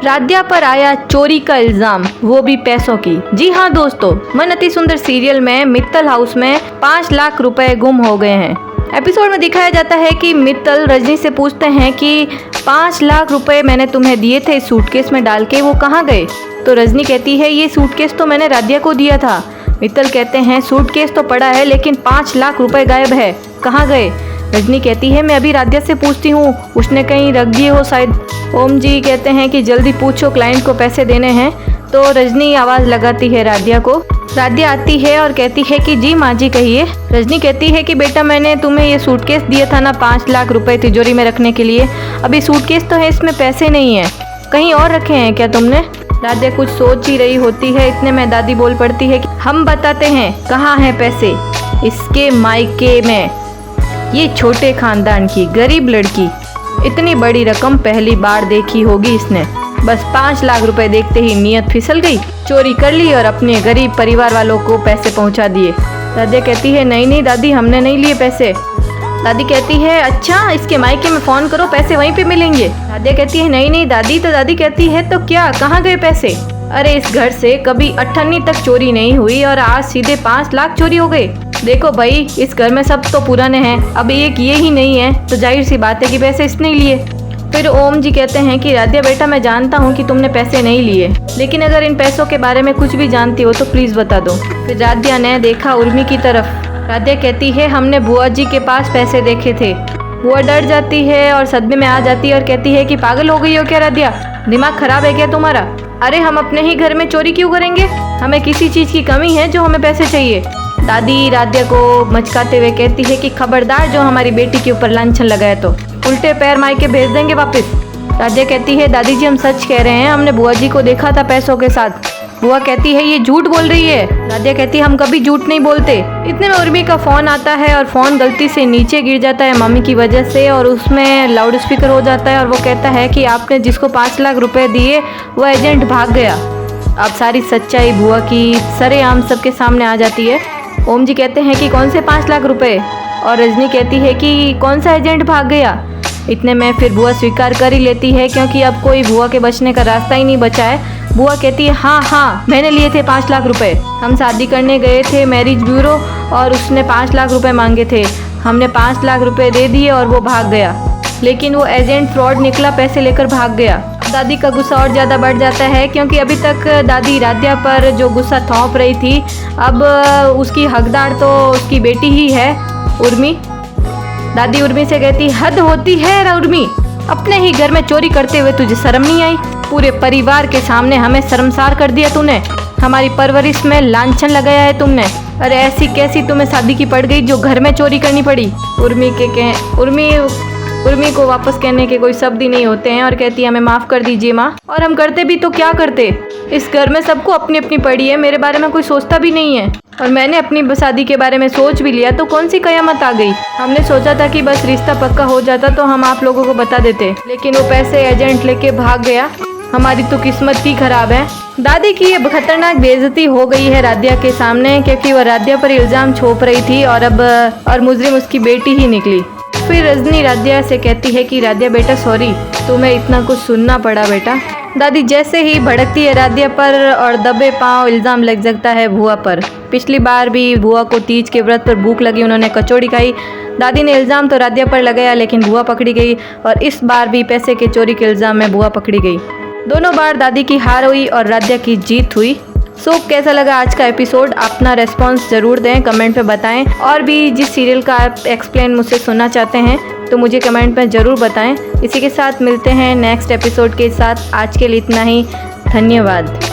राध्या पर आया चोरी का इल्जाम, वो भी पैसों की। जी हाँ दोस्तों, मन अति सुंदर सीरियल में मित्तल हाउस में 5 लाख रुपए गुम हो गए हैं। एपिसोड में दिखाया जाता है कि मित्तल रजनी से पूछते हैं कि 5 लाख रुपए मैंने तुम्हें दिए थे सूटकेस में डाल के, वो कहाँ गए? तो रजनी कहती है ये सूटकेस तो मैंने राध्या को दिया था। मित्तल कहते हैं सूटकेस तो पड़ा है लेकिन 5 लाख रुपए गायब है, कहाँ गए? रजनी कहती है मैं अभी राध्या से पूछती हूँ, उसने कहीं रख दिए हो शायद। ओम जी कहते हैं कि जल्दी पूछो, क्लाइंट को पैसे देने हैं। तो रजनी आवाज़ लगाती है राध्या को। राध्या आती है और कहती है कि जी माँ जी कहिए। रजनी कहती है कि बेटा मैंने तुम्हें ये सूटकेस दिया था ना 5 लाख रुपए तिजोरी में रखने के लिए, अभी सूटकेस तो है, इसमें पैसे नहीं है, कहीं और रखे हैं क्या तुमने? राध्या कुछ सोच ही रही होती है, इतने में दादी बोल पड़ती है कि हम बताते हैं कहाँ हैं पैसे। इसके मायके में ये छोटे खानदान की गरीब लड़की इतनी बड़ी रकम पहली बार देखी होगी इसने। बस 5 लाख रुपए देखते ही नीयत फिसल गई, चोरी कर ली और अपने गरीब परिवार वालों को पैसे पहुंचा दिए। राध्या कहती है नहीं दादी, हमने नहीं लिए पैसे। दादी कहती है अच्छा, इसके मायके में फ़ोन करो, पैसे वहीं पे मिलेंगे। राध्या कहती है नहीं दादी। तो दादी कहती है तो क्या, कहाँ गए पैसे? अरे इस घर से कभी 8 तक चोरी नहीं हुई और आज सीधे 5 लाख चोरी हो गए। देखो भाई, इस घर में सब तो पुराने हैं, अब एक ये ही नहीं है, तो जाहिर सी बात है कि पैसे इसने लिए। फिर ओम जी कहते हैं कि राध्या बेटा मैं जानता हूँ कि तुमने पैसे नहीं लिए, लेकिन अगर इन पैसों के बारे में कुछ भी जानती हो तो प्लीज़ बता दो। फिर राध्या ने देखा उर्मी की तरफ। राध्या कहती है हमने बुआ जी के पास पैसे देखे थे। बुआ डर जाती है और सदमे में आ जाती है और कहती है कि पागल हो गई हो क्या राध्या, दिमाग खराब है क्या तुम्हारा? अरे हम अपने ही घर में चोरी क्यों करेंगे, हमें किसी चीज़ की कमी है जो हमें पैसे चाहिए? दादी राध्या को मचकाते हुए कहती है कि खबरदार जो हमारी बेटी के ऊपर लांछन लगाए तो उल्टे पैर मायके भेज देंगे वापस। राध्या कहती है दादी जी हम सच कह रहे हैं, हमने बुआ जी को देखा था पैसों के साथ। बुआ कहती है ये झूठ बोल रही है। राध्या कहती है हम कभी झूठ नहीं बोलते। इतने में उर्मी का फ़ोन आता है और फ़ोन गलती से नीचे गिर जाता है मम्मी की वजह से और उसमें लाउड स्पीकर हो जाता है और वो कहता है कि आपने जिसको 5 लाख रुपए दिए वो एजेंट भाग गया। अब सारी सच्चाई बुआ की सरेआम सबके सामने आ जाती है। ओम जी कहते हैं कि कौन से 5 लाख रुपए, और रजनी कहती है कि कौन सा एजेंट भाग गया। इतने में फिर बुआ स्वीकार कर ही लेती है क्योंकि अब कोई बुआ के बचने का रास्ता ही नहीं बचा है। बुआ कहती है हाँ मैंने लिए थे 5 लाख रुपए, हम शादी करने गए थे मैरिज ब्यूरो और उसने 5 लाख रुपए मांगे थे, हमने 5 लाख रुपए दे दिए और वो भाग गया, लेकिन वो एजेंट फ्रॉड निकला, पैसे लेकर भाग गया। दादी का गुस्सा और ज़्यादा बढ़ जाता है क्योंकि अभी तक दादी राध्या पर जो गुस्सा थोप रही थी, अब उसकी हकदार तो उसकी बेटी ही है उर्मी। दादी उर्मी से कहती हद होती है उर्मी, अपने ही घर में चोरी करते हुए तुझे शर्म नहीं आई? पूरे परिवार के सामने हमें शर्मसार कर दिया तूने, हमारी परवरिश में लांछन लगाया है तुमने। अरे ऐसी कैसी तुम्हें शादी की पड़ गई जो घर में चोरी करनी पड़ी? उर्मी को वापस कहने के कोई शब्द ही नहीं होते हैं और कहती है हमें माफ़ कर दीजिए माँ, और हम करते भी तो क्या करते, इस घर में सबको अपनी अपनी पड़ी है, मेरे बारे में कोई सोचता भी नहीं है, और मैंने अपनी शादी के बारे में सोच भी लिया तो कौन सी कयामत आ गई। हमने सोचा था कि बस रिश्ता पक्का हो जाता तो हम आप लोगों को बता देते, लेकिन वो पैसे एजेंट लेके भाग गया, हमारी तो किस्मत ही खराब है। दादी की ये खतरनाक बेइज्जती हो गई है राध्या के सामने क्योंकि वह राध्या पर इल्ज़ाम छोप रही थी और मुजरिम उसकी बेटी ही निकली। फिर रजनी राध्या से कहती है कि राध्या बेटा सॉरी, तुम्हें इतना कुछ सुनना पड़ा बेटा। दादी जैसे ही भड़कती है राध्या पर और दबे पांव इल्ज़ाम लग जाता है बुआ पर। पिछली बार भी बुआ को तीज के व्रत पर भूख लगी, उन्होंने कचौड़ी खाई, दादी ने इल्ज़ाम तो राध्या पर लगाया लेकिन बुआ पकड़ी गई, और इस बार भी पैसे के चोरी के इल्ज़ाम में बुआ पकड़ी गई। दोनों बार दादी की हार हुई और राध्या की जीत हुई। सो कैसा लगा आज का एपिसोड, अपना रेस्पॉन्स ज़रूर दें, कमेंट पे बताएं, और भी जिस सीरियल का आप एक्सप्लेन मुझसे सुनना चाहते हैं तो मुझे कमेंट में ज़रूर बताएं। इसी के साथ मिलते हैं नेक्स्ट एपिसोड के साथ, आज के लिए इतना ही, धन्यवाद।